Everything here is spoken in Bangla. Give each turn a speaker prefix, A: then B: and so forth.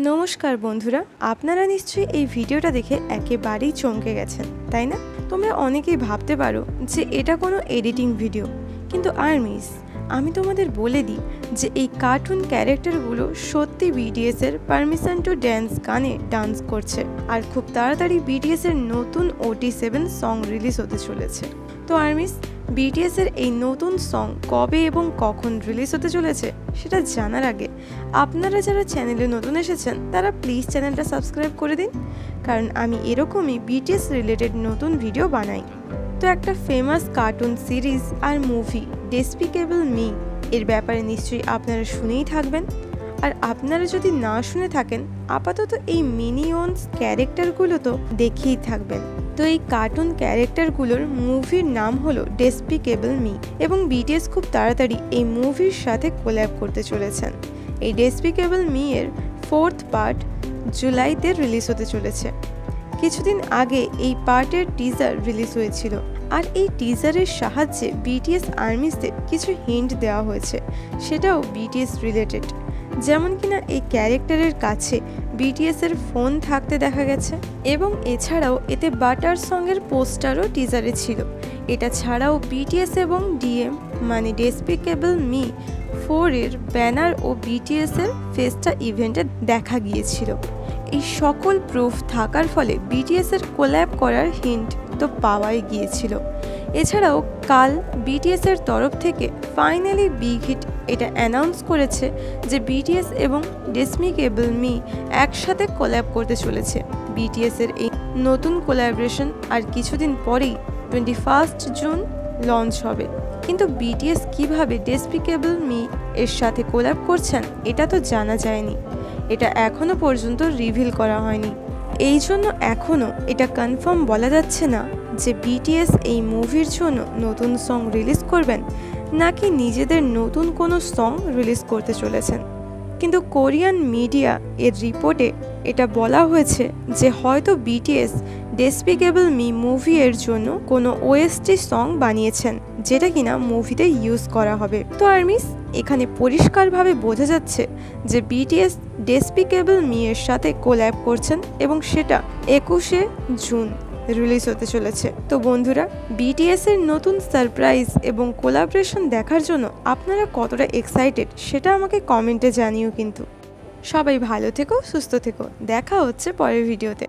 A: নমস্কার বন্ধুরা, আপনারা নিশ্চয়ই এই ভিডিওটা দেখে একেবারেই চমকে গেছেন, তাই না? তোমরা অনেকেই ভাবতে পারো যে এটা কোনো এডিটিং ভিডিও, কিন্তু আর্মিস, আমি তোমাদের বলে দিই যে এই কার্টুন ক্যারেক্টারগুলো সত্যি বিটিএস এর পারমিশন টু ড্যান্স গানে ডান্স করছে, আর খুব তাড়াতাড়ি বিটিএস এর নতুন OT7 সং রিলিজ হতে চলেছে। তো আর্মিস, বিটিএস এর এই নতুন সং কবে এবং কখন রিলিজ হতে চলেছে সেটা জানার আগে আপনারা যারা চ্যানেলে নতুন এসেছেন তারা প্লিজ চ্যানেলটা সাবস্ক্রাইব করে দিন, কারণ আমি এরকমই বিটিএস রিলেটেড নতুন ভিডিও বানাই। তো একটা ফেমাস কার্টুন সিরিজ আর মুভি ডেসপিকেবল মি এর ব্যাপারে নিশ্চয়ই আপনারা শুনেই থাকবেন, আর আপনারা যদি না শুনে থাকেন আপাতত এই মিনিয়ন্স ক্যারেক্টারগুলো তো দেখেই থাকবেন। তো এই কার্টুন ক্যারেক্টারগুলোর মুভির নাম হলো ডেসপিকেবল মি, এবং বিটিএস খুব তাড়াতাড়ি এই মুভির সাথে কোল্যাব করতে চলেছেন। এই ডেসপিকেবল মি এর 4th পার্ট জুলাইতে রিলিজ হতে চলেছে। কিছুদিন আগে এই পার্টের টিজার রিলিজ হয়েছিল, আর এই টিজারের সাহায্যে বিটিএস আর্মিসদের কিছু হিন্ট দেওয়া হয়েছে, সেটাও বিটিএস রিলেটেড। যেমন কিনা এই ক্যারেক্টারের কাছে বিটিএস এর ফোন থাকতে দেখা গেছে, এবং এছাড়াও এতে বাটার সঙ্গের পোস্টারও টিজারে ছিল। এটা ছাড়াও বিটিএস এবং ডিএম মানে ডেসপিকেবল মি 4 এর ব্যানার ও বিটিএস এর ফেস্টা ইভেন্টে দেখা গিয়েছিল। এই সকল প্রুফ থাকার ফলে বিটিএস এর কোল্যাব করার হিন্ট তো পাওয়াই গিয়েছিল। এছাড়াও কাল বিটিএস এর তরফ থেকে ফাইনালি বিগ হিট এটা অ্যানাউন্স করেছে যে বিটিএস এবং ডেসপিকেবল মি একসাথে কোল্যাব করতে চলেছে। বিটিএস এর এই নতুন কোল্যাবরেশন আর কিছুদিন পরেই 21 জুন লঞ্চ হবে। কিন্তু বিটিএস কিভাবে ডেসপিকেবল মি এর সাথে কোল্যাব করছেন এটা তো জানা যায়নি, এটা এখনো পর্যন্ত রিভিল করা হয়নি। এই জন্য এখনও এটা কনফার্ম বলা যাচ্ছে না যে বিটিএস এই মুভির জন্য নতুন সং রিলিজ করবেন নাকি নিজেদের নতুন কোনো সং রিলিজ করতে চলেছেন। কিন্তু কোরিয়ান মিডিয়া এর রিপোর্টে এটা বলা হয়েছে যে হয়তো বিটিএস ডেসপিকেবল মি মুভি এর জন্য কোনো OST সং বানিয়েছেন, যেটা কিনা মুভিতে ইউজ করা হবে। তো আর্মিস, এখানে পরিষ্কারভাবে বোঝা যাচ্ছে যে বিটিএস ডেসপিকেবল মি এর সাথে কোল্যাব করছেন, এবং সেটা 21 জুন রিলিজ হতে চলেছে। তো বন্ধুরা, বিটিএস এর নতুন সারপ্রাইজ এবং কোলাবরেশন দেখার জন্য আপনারা কতটা এক্সাইটেড সেটা আমাকে কমেন্টে জানিও। কিন্তু সবাই ভালো থেকো, সুস্থ থেকো, দেখা হচ্ছে পরের ভিডিওতে।